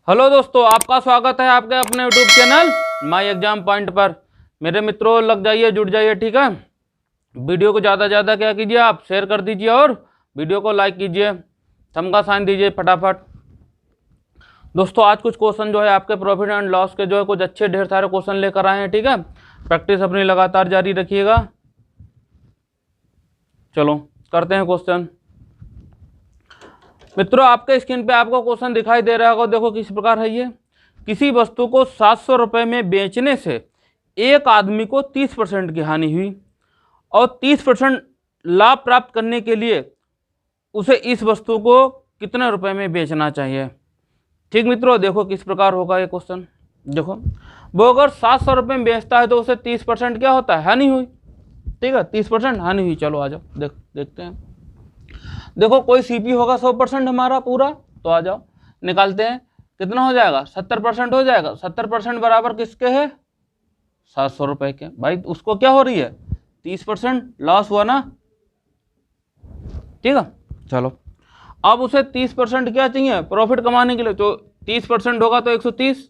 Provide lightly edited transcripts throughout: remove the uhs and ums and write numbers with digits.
Hello दोस्तों, आपका स्वागत है आपके अपने YouTube channel my exam point पर। मेरे मित्रों, लग जाइए, जुड़ जाइए, ठीक है। वीडियो को ज़्यादा ज़्यादा क्या कीजिए, आप शेयर कर दीजिए और वीडियो को लाइक कीजिए, थंब का साइन दीजिए फटाफट। दोस्तों, आज कुछ क्वेश्चन जो है आपके प्रॉफिट एंड लॉस के जो है कुछ अच्छे ढेर सारे क्वेश्चन लेकर आए हैं, ठीक है। प्रैक्टिस अपनी लगातार जारी रखिएगा। चलो करते हैं क्वेश्चन। मित्रों, आपके स्क्रीन पे आपको क्वेश्चन दिखाई दे रहा होगा। देखो किस प्रकार है ये। किसी वस्तु को 700 रुपये में बेचने से एक आदमी को 30% की हानि हुई और 30% लाभ प्राप्त करने के लिए उसे इस वस्तु को कितने रुपए में बेचना चाहिए। ठीक मित्रों, देखो किस प्रकार होगा ये क्वेश्चन। देखो, वो अगर 700 रुपये में बेचता है तो उसे 30% क्या होता है, हानि हुई। ठीक है, 30% हानि हुई। चलो आ जाओ, देखते हैं। देखो, कोई सीपी होगा 100% हमारा पूरा, तो आ जाओ निकालते हैं। कितना हो जाएगा, 70% हो जाएगा। 70% बराबर किसके है, 700 रुपये के। भाई उसको क्या हो रही है, 30% लॉस हुआ ना। ठीक है, चलो अब उसे 30% क्या चाहिए प्रॉफिट कमाने के लिए। तो 30% होगा तो 130,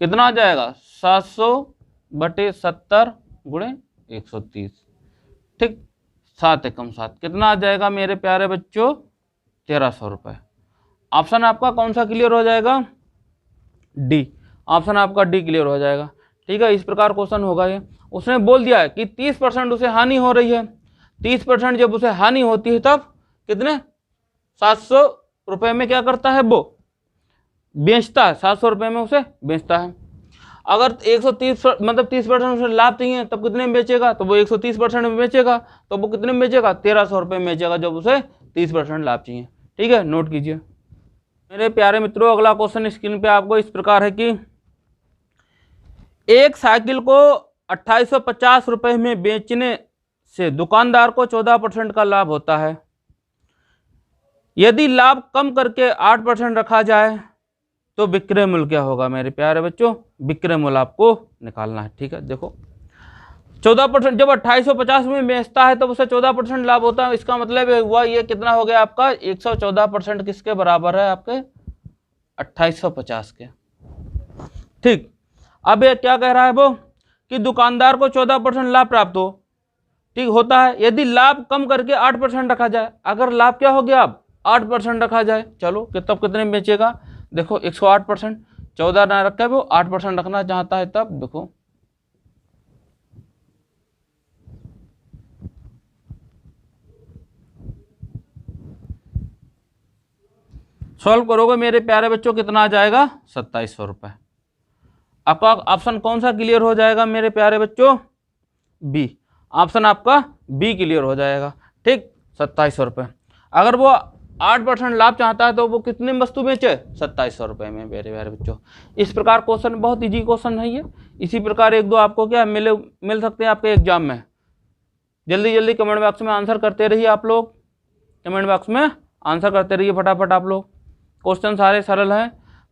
कितना आ जाएगा, 700/70 गुणे 130। ठीक, 7 एकम 7 कितना आ जाएगा मेरे प्यारे बच्चों, 1300 रुपये। ऑप्शन आपका कौन सा क्लियर हो जाएगा, डी। ऑप्शन आपका डी क्लियर हो जाएगा। ठीक है, इस प्रकार क्वेश्चन होगा ये। उसने बोल दिया है कि 30% उसे हानि हो रही है। 30% जब उसे हानि होती है तब कितने, 700 रुपये में क्या करता है, वो बेचता है। 700 रुपये में उसे बेचता है। अगर 130 मतलब 30% उसे लाभ चाहिए तब कितने में बेचेगा, तो वो 130% में बेचेगा। तो वो कितने में बेचेगा, 1300 रुपये में बेचेगा जब उसे 30% लाभ चाहिए। ठीक है, नोट कीजिए मेरे प्यारे मित्रों। अगला क्वेश्चन स्क्रीन पे आपको इस प्रकार है कि एक साइकिल को 2850 रुपये में बेचने से दुकानदार को 14% का लाभ होता है। यदि लाभ कम करके 8% रखा जाए तो विक्रय मूल्य क्या होगा। मेरे प्यारे बच्चों, विक्रय मूल्य आपको निकालना है। ठीक है, देखो 14%, जब 2850 में बेचता है तब उसे 14% लाभ होता है। इसका मतलब हुआ ये कितना हो गया आपका, 114% किसके बराबर है, आपके 2850 के। ठीक, अब ये क्या कह रहा है वो, कि दुकानदार को 14% लाभ प्राप्त हो, ठीक होता है, यदि लाभ कम करके 8% रखा जाए। अगर लाभ क्या हो गया, अब 8% रखा जाए, चलो तब कितने में बेचेगा। देखो 108%, 14 ना रखा है वो, 8% रखना चाहता है तब देखो सॉल्व करोगे मेरे प्यारे बच्चों, कितना आ जाएगा, 2700 रुपये। आपका ऑप्शन कौन सा क्लियर हो जाएगा मेरे प्यारे बच्चों, बी। ऑप्शन आपका बी क्लियर हो जाएगा। ठीक, 2700 रुपये। अगर वो 8% लाभ चाहता है तो वो कितने में वस्तु बेचे, 2700 रुपये में मेरे प्यारे बच्चों। इस प्रकार क्वेश्चन बहुत इजी क्वेश्चन है ये। इसी प्रकार एक दो आपको क्या मिल सकते हैं आपके एग्जाम में। जल्दी जल्दी कमेंट बॉक्स में आंसर करते रहिए आप लोग, कमेंट बॉक्स में आंसर करते रहिए फटाफट आप लोग। क्वेश्चन सारे सरल हैं,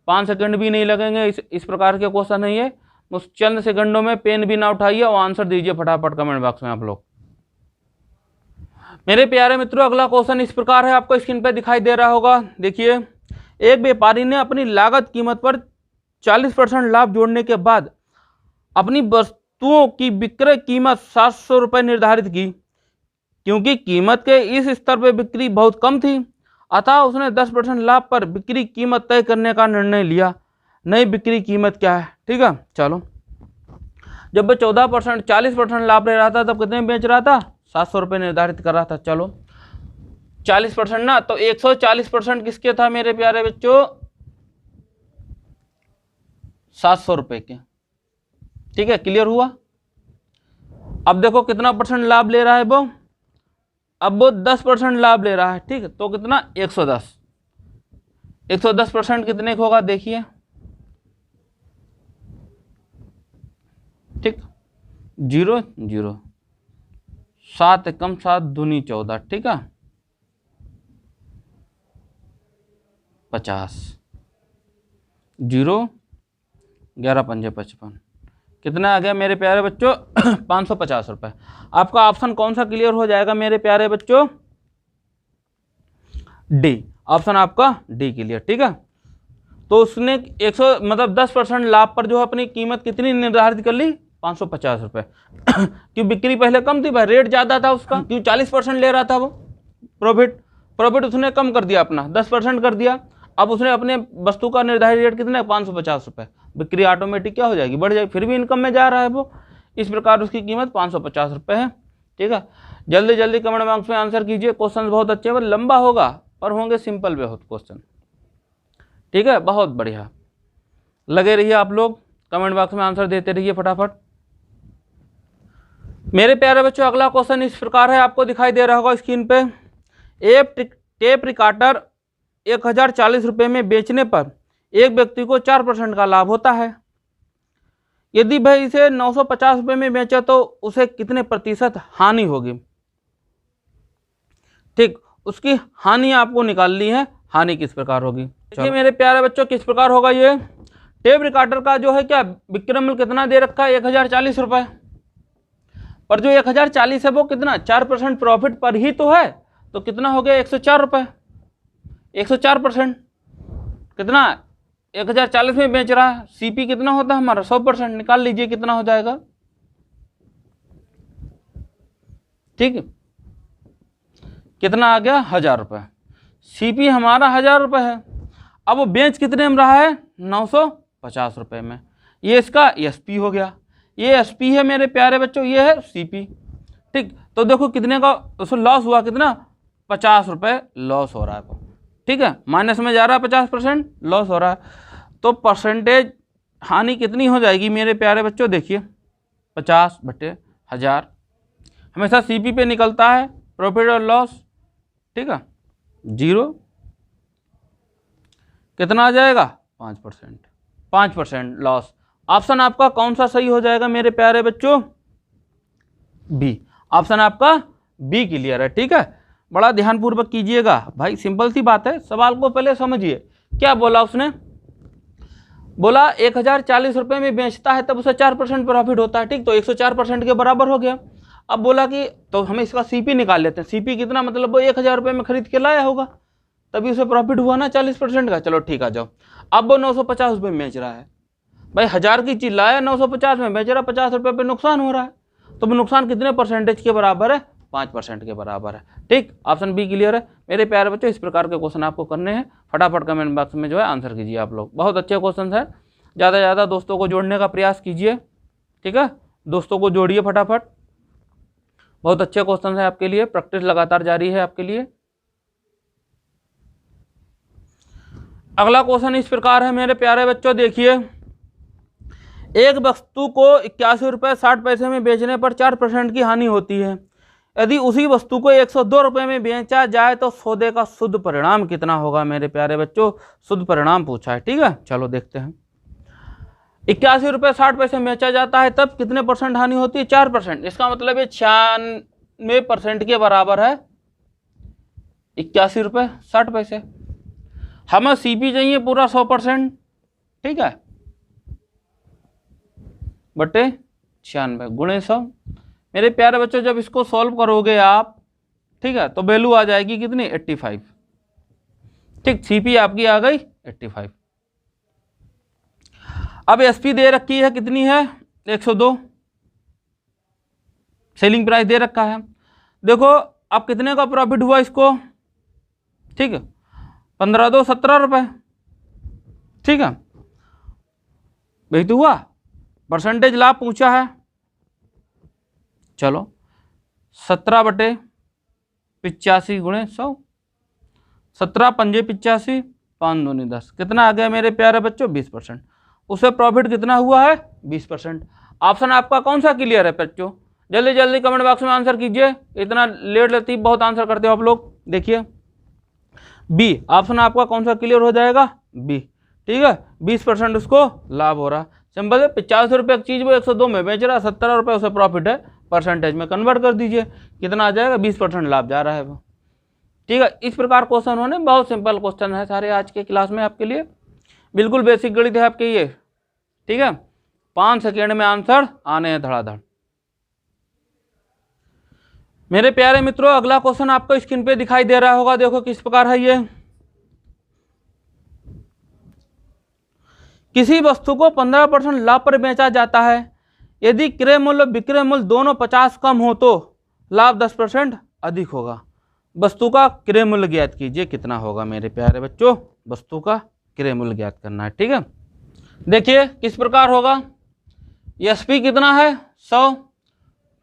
5 सेकंड भी नहीं लगेंगे। इस प्रकार के क्वेश्चन है ये। उस चंद सेकंडों में पेन भी ना उठाइए और आंसर दीजिए फटाफट कमेंट बॉक्स में आप लोग। मेरे प्यारे मित्रों, अगला क्वेश्चन इस प्रकार है, आपको स्क्रीन पर दिखाई दे रहा होगा। देखिए, एक व्यापारी ने अपनी लागत कीमत पर 40% लाभ जोड़ने के बाद अपनी वस्तुओं की विक्रय कीमत 700 रुपये निर्धारित की। क्योंकि कीमत के इस स्तर पर बिक्री बहुत कम थी, अतः उसने 10% लाभ पर बिक्री कीमत तय करने का निर्णय लिया। नई बिक्री कीमत क्या है। ठीक है, चलो जब वो 14% 40% लाभ ले रहा था तब कितने में बेच रहा था, 700 रुपये निर्धारित कर रहा था। चलो 40% ना, तो 140% किसके था मेरे प्यारे बच्चों, 700 रुपये के। ठीक है, क्लियर हुआ। अब देखो कितना परसेंट लाभ ले रहा है वो, अब वो 10% लाभ ले रहा है। ठीक है, तो कितना, 110। 110% कितने होगा देखिए। ठीक, 0 0, 7 एकम 7 दूनी 14। ठीक है, 50, 0 11 पंजे 55, कितना आ गया मेरे प्यारे बच्चों, 550 रुपये। आपका ऑप्शन कौन सा क्लियर हो जाएगा मेरे प्यारे बच्चों, डी। ऑप्शन आपका डी क्लियर। ठीक है, तो उसने 100 मतलब 10% लाभ पर जो है अपनी कीमत कितनी निर्धारित कर ली, 550 रुपये। क्यों बिक्री पहले कम थी भाई, रेट ज़्यादा था उसका, क्यों 40% ले रहा था वो प्रॉफिट उसने कम कर दिया, अपना 10% कर दिया। अब उसने अपने वस्तु का निर्धारित रेट कितना है, 550 रुपये। बिक्री ऑटोमेटिक क्या हो जाएगी, बढ़ जाएगी, फिर भी इनकम में जा रहा है वो। इस प्रकार उसकी कीमत 550 रुपये है। ठीक है, जल्दी जल्दी कमेंट बॉक्स में आंसर कीजिए। क्वेश्चन बहुत अच्छे हैं, लंबा होगा और होंगे सिंपल बहुत क्वेश्चन। ठीक है, बहुत बढ़िया, लगे रहिए आप लोग, कमेंट बॉक्स में आंसर देते रहिए फटाफट। मेरे प्यारे बच्चों, अगला क्वेश्चन इस प्रकार है, आपको दिखाई दे रहा होगा स्क्रीन पे। टेप रिकॉर्डर 1040 रुपये में बेचने पर एक व्यक्ति को 4% का लाभ होता है। यदि वह इसे 950 रुपये में बेचे तो उसे कितने प्रतिशत हानि होगी। ठीक, उसकी हानि आपको निकालनी है, हानि किस प्रकार होगी। देखिए मेरे प्यारे बच्चों, किस प्रकार होगा ये। टेप रिकॉर्डर का जो है क्या विक्रय मूल्य कितना दे रखा है, 1040 रुपये, पर जो 1040 है वो कितना 4% प्रॉफिट पर ही तो है, तो कितना हो गया 104 रुपये। 104% कितना 1040 में बेच रहा है, सीपी कितना होता है हमारा 100%, निकाल लीजिए कितना हो जाएगा। ठीक है, कितना आ गया 1000 रुपये, सीपी हमारा 1000 रुपये है। अब वो बेच कितने में रहा है 950 रुपये में, ये इसका एसपी हो गया, ये एसपी है मेरे प्यारे बच्चों, ये है सीपी। ठीक, तो देखो कितने का उसको लॉस हुआ, कितना 50 रुपये लॉस हो रहा है। ठीक है, माइनस में जा रहा है, 50% लॉस हो रहा है, तो परसेंटेज हानि कितनी हो जाएगी मेरे प्यारे बच्चों। देखिए 50/1000, हमेशा सीपी पे निकलता है प्रॉफिट और लॉस। ठीक है, 0 कितना आ जाएगा 5% लॉस। ऑप्शन आपका कौन सा सही हो जाएगा मेरे प्यारे बच्चों, बी। ऑप्शन आपका बी क्लियर है। ठीक है, बड़ा ध्यानपूर्वक कीजिएगा भाई, सिंपल सी बात है, सवाल को पहले समझिए। क्या बोला उसने, बोला 1040 रुपये में बेचता है तब उसे 4% प्रॉफिट होता है। ठीक, तो 104% के बराबर हो गया। अब बोला कि तो हमें इसका सीपी निकाल लेते हैं, सीपी कितना, मतलब वो 1000 रुपये में खरीद के लाया होगा तभी उसे प्रॉफिट हुआ ना 40% का। चलो ठीक आ जाओ, अब वो 950 रुपये में बेच रहा है भाई, 1000 की चीज लाया 950 में बेच रहा, 50 रुपये पे नुकसान हो रहा है, तो वो नुकसान कितने परसेंटेज के बराबर है, 5% के बराबर है। ठीक, ऑप्शन बी क्लियर है मेरे प्यारे बच्चों। इस प्रकार के क्वेश्चन आपको करने हैं, फटाफट कमेंट बॉक्स में जो है आंसर कीजिए आप लोग। बहुत अच्छे क्वेश्चन है, ज़्यादा से ज़्यादा दोस्तों को जोड़ने का प्रयास कीजिए। ठीक है, दोस्तों को जोड़िए फटाफट, बहुत अच्छे क्वेश्चन है आपके लिए, प्रैक्टिस लगातार जारी है आपके लिए। अगला क्वेश्चन इस प्रकार है मेरे प्यारे बच्चों, देखिए। एक वस्तु को 81 रुपये 60 पैसे में बेचने पर 4% की हानि होती है। यदि उसी वस्तु को 102 रुपये में बेचा जाए तो सौदे का शुद्ध परिणाम कितना होगा मेरे प्यारे बच्चों, शुद्ध परिणाम पूछा है। ठीक है, चलो देखते हैं। 81 रुपये 60 पैसे में बेचा जाता है तब कितने परसेंट हानि होती है, 4%। इसका मतलब ये 96% के बराबर है 81 रुपये 60 पैसे। हमें सीपी चाहिए पूरा 100%। ठीक है, बटे 96 गुणे 100। मेरे प्यारे बच्चों जब इसको सॉल्व करोगे आप, ठीक है, तो वैल्यू आ जाएगी कितनी 85। ठीक, सीपी आपकी आ गई 85। अब एसपी दे रखी है कितनी है 102, सेलिंग प्राइस दे रखा है। देखो अब कितने का प्रॉफिट हुआ इसको, ठीक है 15 2 17 रुपये। ठीक है, वही तो हुआ, परसेंटेज लाभ पूछा है। चलो 17/85 गुणे 100, 17 पंजे 85, 5 दूनी 10, कितना आ गया मेरे प्यारे बच्चों 20%। उसे प्रॉफिट कितना हुआ है 20%। ऑप्शन आपका कौन सा क्लियर है बच्चों, जल्दी जल्दी कमेंट बॉक्स में आंसर कीजिए, इतना लेट लेती बहुत आंसर करते हो आप लोग। देखिए बी ऑप्शन आपका कौन सा क्लियर हो जाएगा, बी। ठीक है, 20% उसको लाभ हो रहा, सिंपल है। 50 रुपये की चीज़ वो 102 में बेच रहा, 17 रुपये उसे प्रॉफिट है, परसेंटेज में कन्वर्ट कर दीजिए, कितना आ जाएगा 20% लाभ जा रहा है वो। ठीक है, इस प्रकार क्वेश्चन होने, बहुत सिंपल क्वेश्चन है सारे आज के क्लास में आपके लिए, बिल्कुल बेसिक गणित है आपके ये। ठीक है, 5 सेकेंड में आंसर आने हैं धड़ाधड़। मेरे प्यारे मित्रों अगला क्वेश्चन आपको स्क्रीन पे दिखाई दे रहा होगा, देखो किस प्रकार है ये। किसी वस्तु को 15% लाभ पर बेचा जाता है, यदि क्रय मूल्य और विक्रय मूल्य दोनों 50 कम हो तो लाभ 10% अधिक होगा। वस्तु का क्रय मूल्य ज्ञात कीजिए, कितना होगा मेरे प्यारे बच्चों, वस्तु का क्रय मूल्य ज्ञात करना है। ठीक है, देखिए किस प्रकार होगा। एसपी कितना है 100,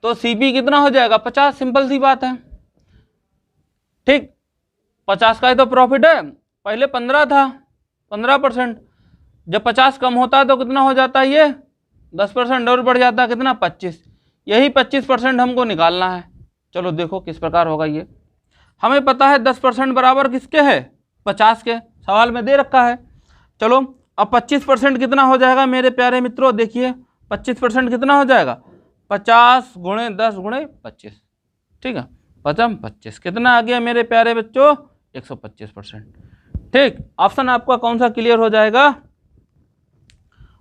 तो सीपी कितना हो जाएगा 50, सिंपल सी बात है। ठीक, 50 का ही तो प्रॉफिट है, पहले 15 था, 15%, जब 50 कम होता है तो कितना हो जाता है, ये 10% और बढ़ जाता है, कितना 25, यही 25% हमको निकालना है। चलो देखो किस प्रकार होगा ये, हमें पता है 10% बराबर किसके है 50 के, सवाल में दे रखा है। चलो अब 25% कितना हो जाएगा मेरे प्यारे मित्रों, देखिए 25% कितना हो जाएगा 50 गुणे 10 गुणे 25, ठीक है, 25 कितना आ गया मेरे प्यारे बच्चों 125%। ठीक, ऑप्शन आपका कौन सा क्लियर हो जाएगा,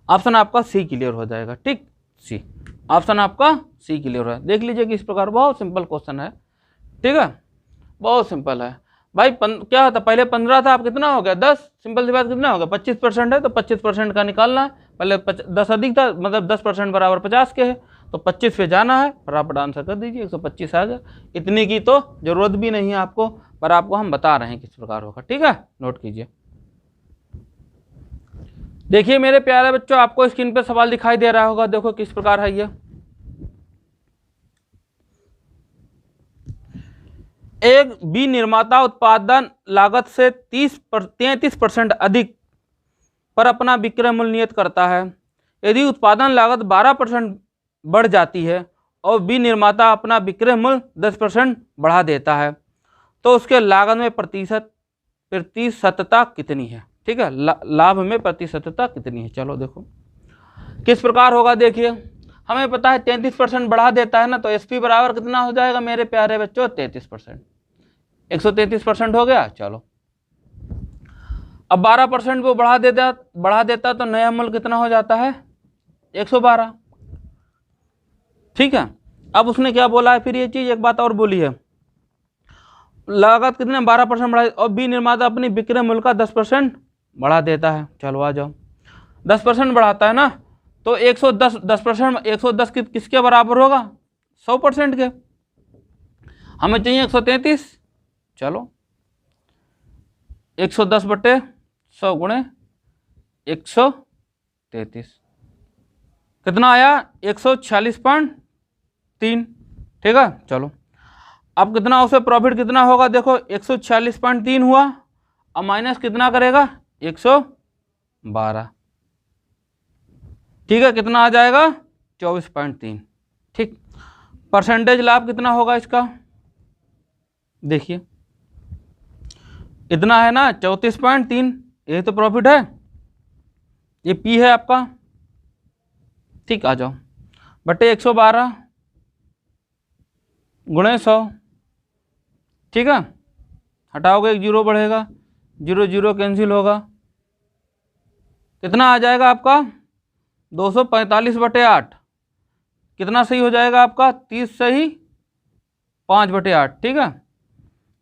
ऑप्शन आपका सी क्लियर हो जाएगा। ठीक, सी, ऑप्शन आपका सी क्लियर है। देख लीजिए कि इस प्रकार बहुत सिंपल क्वेश्चन है। ठीक है, बहुत सिंपल है भाई। क्या होता पहले 15 था, अब कितना हो गया 10, सिंपल सी बात, कितना होगा 25% है तो 25% का निकालना है। पहले 10 अधिक था, मतलब 10% बराबर 50 के है, तो 25 पे जाना है, फटाफट आंसर कर दीजिए, 125 आ गया। इतनी की तो जरूरत भी नहीं है आपको, पर आपको हम बता रहे हैं किस प्रकार होगा। ठीक है, नोट कीजिए। देखिए मेरे प्यारे बच्चों, आपको स्क्रीन पे सवाल दिखाई दे रहा होगा, देखो किस प्रकार है ये। एक बी निर्माता उत्पादन लागत से 33% अधिक पर अपना विक्रय मूल्य नियत करता है। यदि उत्पादन लागत 12% बढ़ जाती है और बी निर्माता अपना विक्रय मूल्य 10% बढ़ा देता है, तो उसके लागत में प्रतिशतता कितनी है। ठीक है, लाभ में प्रतिशतता कितनी है। चलो देखो किस प्रकार होगा। देखिए हमें पता है 33% बढ़ा देता है ना, तो एसपी बराबर कितना हो जाएगा मेरे प्यारे बच्चों 33%, 133% हो गया। चलो अब 12% वो बढ़ा देता तो नया मूल्य कितना हो जाता है 112। ठीक है, अब उसने क्या बोला है फिर, ये चीज एक बात और बोली है, लागत कितने 12% बढ़ा, और बी निर्माता अपनी विक्रय मूल्य का 10% बढ़ा देता है। चलो आ जाओ, 10% बढ़ाता है ना, तो 10% 110 किसके बराबर होगा 100% के, हमें चाहिए 133। चलो 110/100 गुणे 133 कितना आया 146.3। ठीक है, चलो अब कितना उसे प्रॉफिट कितना होगा, देखो 146.3 हुआ, अब माइनस कितना करेगा 112। ठीक है, कितना आ जाएगा 24.3। ठीक, परसेंटेज लाभ कितना होगा इसका, देखिए इतना है ना 34.3, यही तो प्रॉफिट है, ये पी है आपका। ठीक, आ जाओ बटे 112 गुणे 100। ठीक है, हटाओगे 1 जीरो बढ़ेगा, 0 0 कैंसिल होगा, कितना आ जाएगा आपका 245/8। कितना सही हो जाएगा आपका 30 सही 5/8। ठीक है,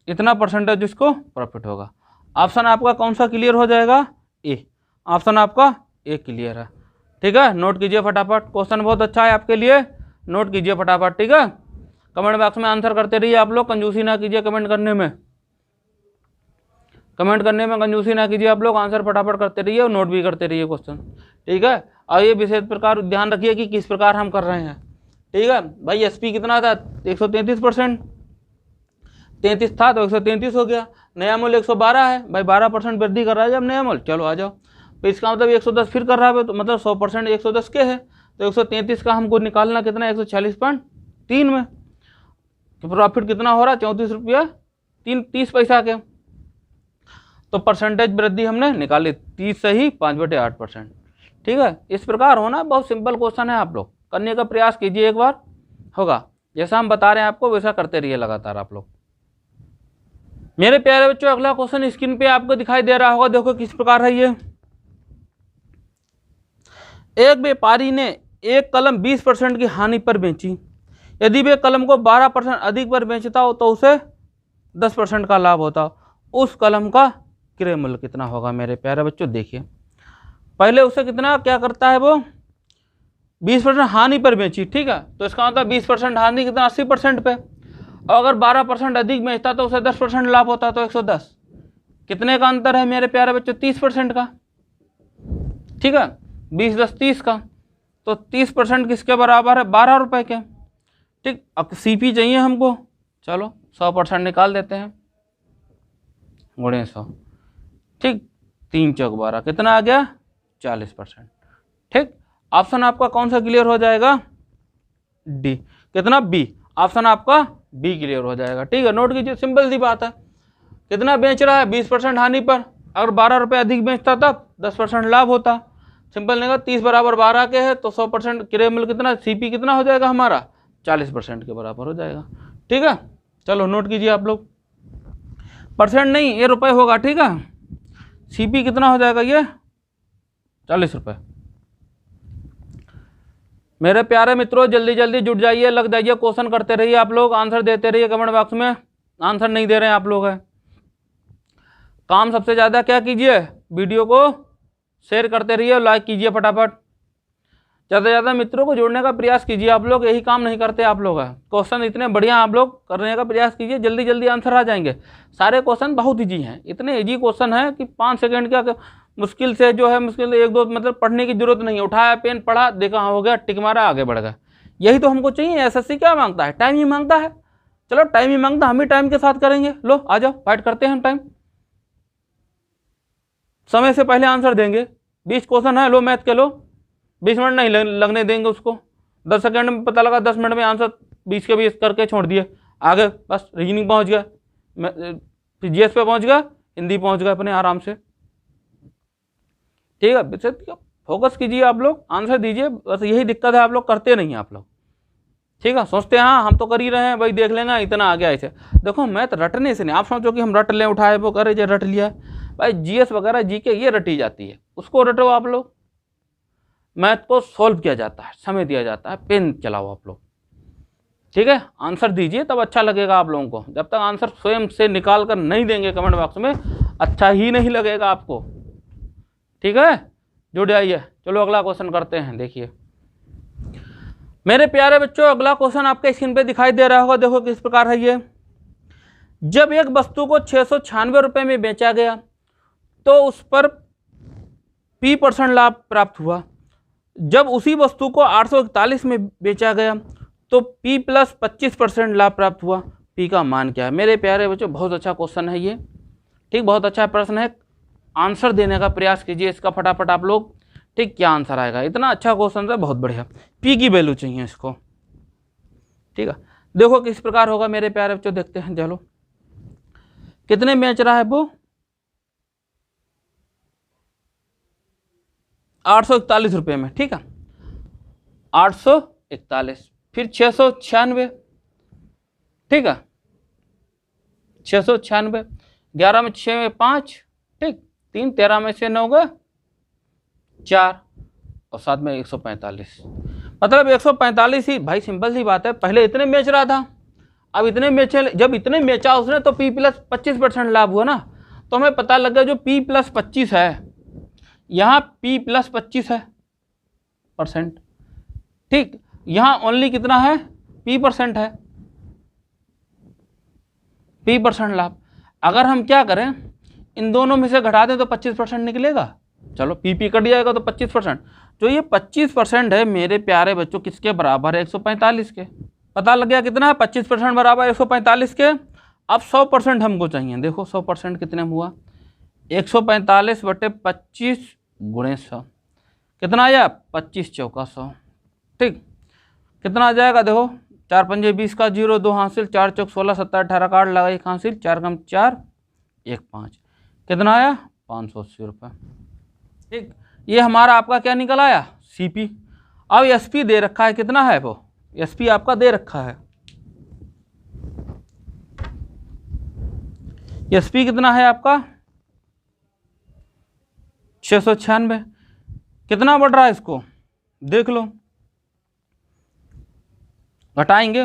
इतना परसेंटेज इसको प्रॉफिट होगा। ऑप्शन आपका कौन सा क्लियर हो जाएगा, ए, ऑप्शन आपका ए क्लियर है। ठीक है, नोट कीजिए फटाफट, क्वेश्चन बहुत अच्छा है आपके लिए, नोट कीजिए फटाफट। ठीक है, कमेंट बॉक्स में आंसर करते रहिए आप लोग, कंजूसी ना कीजिए कमेंट करने में, कंजूसी ना कीजिए आप लोग, आंसर फटाफट करते रहिए और नोट भी करते रहिए क्वेश्चन। ठीक है, और ये विशेष प्रकार ध्यान रखिए कि किस प्रकार हम कर रहे हैं। ठीक है भाई, एसपी कितना था 133%, 33 था तो 133 हो गया, नया मूल्य 112 है भाई, 12% वृद्धि कर रहा है जब नया मूल्य। चलो आ जाओ, तो इसका मतलब 110 फिर कर रहा है, तो मतलब 100% 110 के है, तो 133 का हमको निकालना कितना 146.3 में, तो प्रॉफिट कितना हो रहा है 34 रुपया 30 पैसा के, तो परसेंटेज वृद्धि हमने निकाली 30 सही 5/8%। ठीक है, इस प्रकार होना, बहुत सिंपल क्वेश्चन है, आप लोग करने का प्रयास कीजिए, एक बार होगा, जैसा हम बता रहे हैं आपको वैसा करते रहिए लगातार आप लोग। मेरे प्यारे बच्चों, अगला क्वेश्चन स्क्रीन पे आपको दिखाई दे रहा होगा, देखो किस प्रकार है ये। एक व्यापारी ने एक कलम 20% की हानि पर बेची, यदि वे कलम को 12% अधिक पर बेचता हो तो उसे 10% का लाभ होता, उस कलम का क्रय मूल्य कितना होगा मेरे प्यारे बच्चों। देखिए पहले उसे कितना क्या करता है वो 20% हानि पर बेची, ठीक है, तो इसका मतलब 20% हानि कितना 80% पे, और अगर 12% अधिक बेचता तो उसे 10% लाभ होता, तो 110। कितने का अंतर है मेरे प्यारे बच्चों? 30% का, ठीक है, 20 10 30 का, तो 30% किसके बराबर है? 12 रुपए के, ठीक। अब सीपी चाहिए हमको, चलो 100% निकाल देते हैं, गुणे 100, ठीक, 3 चौक 12, कितना आ गया? 40%, ठीक। ऑप्शन आपका कौन सा क्लियर हो जाएगा? डी। कितना? बी। ऑप्शन आपका बी क्लियर हो जाएगा, ठीक है। नोट कीजिए, सिंपल सी बात है। कितना बेच रहा है? 20% हानि पर, अगर 12 रुपए अधिक बेचता तब 10% लाभ होता। सिंपल नहीं, 30 बराबर 12 के है तो 100% क्रय मूल्य कितना, सीपी कितना हो जाएगा हमारा? 40% के बराबर हो जाएगा, ठीक है। चलो नोट कीजिए आप लोग, परसेंट नहीं ये रुपए होगा, ठीक है। सीपी कितना हो जाएगा? ये 40 रुपए। मेरे प्यारे मित्रों जल्दी जल्दी जुट जाइए, लग जाइए, क्वेश्चन करते रहिए आप लोग, आंसर देते रहिए कमेंट बॉक्स में। आंसर नहीं दे रहे हैं आप लोग, है काम सबसे ज्यादा क्या कीजिए, वीडियो को शेयर करते रहिए, लाइक कीजिए फटाफट, ज़्यादा से ज़्यादा मित्रों को जोड़ने का प्रयास कीजिए। आप लोग यही काम नहीं करते आप लोग, है क्वेश्चन इतने बढ़िया आप लोग करने का प्रयास कीजिए, जल्दी जल्दी आंसर आ जाएंगे। सारे क्वेश्चन बहुत ईजी हैं, इतने ईजी क्वेश्चन हैं कि 5 सेकंड का मुश्किल से जो है, मुश्किल 1-2 मतलब पढ़ने की जरूरत नहीं है, उठाया पेन पढ़ा, देखा हो गया, टिक मारा, आगे बढ़ गया। यही तो हमको चाहिए। एसएससी क्या मांगता है? टाइम ही मांगता है। चलो टाइम ही मांगता, हम ही टाइम के साथ करेंगे। लो आ जाओ, फाइट करते हैं हम। टाइम समय से पहले आंसर देंगे। 20 क्वेश्चन है, लो मैथ के लो, 20 मिनट नहीं लगने देंगे उसको। 10 सेकंड में पता लगा, 10 मिनट में आंसर 20 के 20 करके छोड़ दिए, आगे बस रीजनिंग पहुंच गया, जीएस पे पहुंच गया, हिंदी पहुंच गया अपने आराम से, ठीक है। फोकस कीजिए आप लोग, आंसर दीजिए, बस यही दिक्कत है, आप लोग करते नहीं आप लोग, ठीक है। सोचते हैं हाँ हम तो कर ही रहे हैं भाई, देख लेंगे इतना आ गया ऐसे। देखो मैथ रटने से नहीं, आप सोचो कि हम रट लें, उठाए वो करे जो रट लिया भाई, जीएस वगैरह जीके ये रटी जाती है, उसको रटो आप लोग। मैथ को सॉल्व किया जाता है, समय दिया जाता है, पेन चलाओ आप लोग, ठीक है। आंसर दीजिए तब अच्छा लगेगा आप लोगों को, जब तक आंसर स्वयं से निकाल कर नहीं देंगे कमेंट बॉक्स में, अच्छा ही नहीं लगेगा आपको, ठीक है। जुड़ जाइए। चलो अगला क्वेश्चन करते हैं। देखिए मेरे प्यारे बच्चों, अगला क्वेश्चन आपके स्क्रीन पे दिखाई दे रहा होगा, देखो किस प्रकार है ये। जब एक वस्तु को 696 रुपये में बेचा गया तो उस पर P% लाभ प्राप्त हुआ। जब उसी वस्तु को 841 में बेचा गया तो P + 25% लाभ प्राप्त हुआ। P का मान क्या है? मेरे प्यारे बच्चों बहुत अच्छा क्वेश्चन है ये, ठीक, बहुत अच्छा प्रश्न है। आंसर देने का प्रयास कीजिए इसका फटाफट आप लोग, ठीक। क्या आंसर आएगा? इतना अच्छा क्वेश्चन है, बहुत बढ़िया। P की वैल्यू चाहिए इसको, ठीक है। देखो किस प्रकार होगा मेरे प्यारे बच्चों, देखते हैं। चलो कितने बेच रहा है वो? 841 रुपये में, ठीक है। 841, फिर 696, ठीक है, 696, 11 में 6 में 5, ठीक, 3, 13 में से 9 गए 4, और 7 में 145, मतलब 145 ही भाई, सिंपल सी बात है। पहले इतने बेच रहा था, अब इतने बेचे, जब इतने बेचा उसने तो P + 25% लाभ हुआ ना, तो हमें पता लग गया जो P + 25 है, यहाँ P + 25 है %, ठीक। यहाँ ओनली कितना है? P% है, P% लाभ। अगर हम क्या करें, इन दोनों में से घटा दें तो 25% निकलेगा। चलो P कट जाएगा तो 25%, जो ये 25% है मेरे प्यारे बच्चों किसके बराबर है? 145 के। पता लग गया कितना है? 25% बराबर 145 के। अब 100% हमको चाहिए। देखो 100% कितने में हुआ? 145/25 × 100 कितना आया? 25 चौका 100, ठीक। कितना आ जाएगा? देखो 4 पंजे 20 का 0, 2 हासिल, 4 चौक 16, 17 18 काट लगा, 1 हासिल, 4 कम 4, 1 5, कितना आया? 580 रुपये, ठीक। ये हमारा आपका क्या निकल आया? सीपी। अब एसपी दे रखा है, कितना है वो? एसपी आपका दे रखा है, एसपी कितना है आपका? 696। कितना बढ़ रहा है इसको देख लो, घटाएंगे,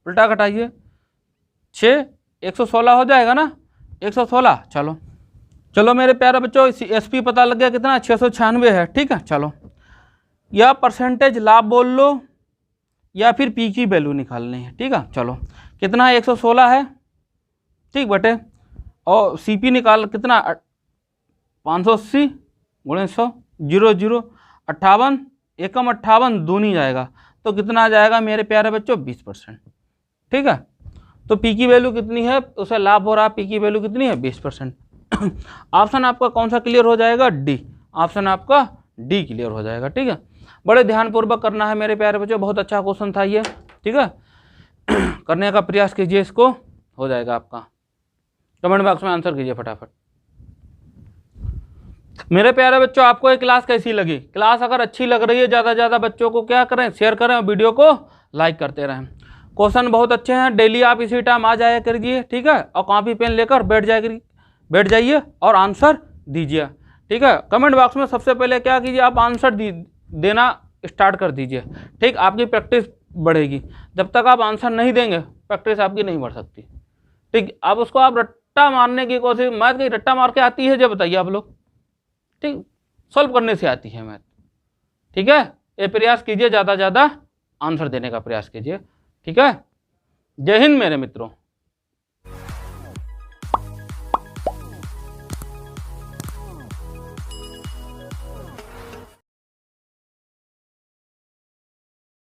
उल्टा घटाइए, 6 116 हो जाएगा ना, 116। चलो चलो मेरे प्यारे बच्चों, एसपी पता लग गया कितना, 696 है। ठीक है, चलो या परसेंटेज लाभ बोल लो या फिर पी की वैल्यू निकालनी है। ठीक है, चलो कितना है, 116 है। ठीक बटे, और सीपी निकाल कितना, 580 गुणे 100, 0 0 58, एकम 58 दूनी जाएगा तो कितना आ जाएगा मेरे प्यारे बच्चों, 20%। ठीक है, तो पी की वैल्यू कितनी है, उसे लाभ हो रहा है, पी की वैल्यू कितनी है, 20%। ऑप्शन आपका कौन सा क्लियर हो जाएगा, डी। ऑप्शन आपका डी क्लियर हो जाएगा। ठीक है, बड़े ध्यानपूर्वक करना है मेरे प्यारे बच्चों, बहुत अच्छा क्वेश्चन था ये। ठीक है, करने का प्रयास कीजिए, इसको हो जाएगा आपका। कमेंट बॉक्स में आंसर कीजिए फटाफट। मेरे प्यारे बच्चों, आपको ये क्लास कैसी लगी? क्लास अगर अच्छी लग रही है, ज़्यादा से ज़्यादा बच्चों को क्या करें, शेयर करें और वीडियो को लाइक करते रहें। क्वेश्चन बहुत अच्छे हैं, डेली आप इसी टाइम आ जाया करिए। ठीक है, और कॉपी पेन लेकर बैठ जाइए और आंसर दीजिए। ठीक है, कमेंट बॉक्स में सबसे पहले क्या कीजिए, आप आंसर देना स्टार्ट कर दीजिए। ठीक, आपकी प्रैक्टिस बढ़ेगी। जब तक आप आंसर नहीं देंगे, प्रैक्टिस आपकी नहीं बढ़ सकती। ठीक, आप उसको आप रट्टा मारने की कोशिश, मैथ की रट्टा मार के आती है जब, बताइए आप लोग? ठीक, सॉल्व करने से आती है मैथ। ठीक है, ये प्रयास कीजिए, ज़्यादा से ज़्यादा आंसर देने का प्रयास कीजिए। ठीक है, जय हिंद मेरे मित्रों।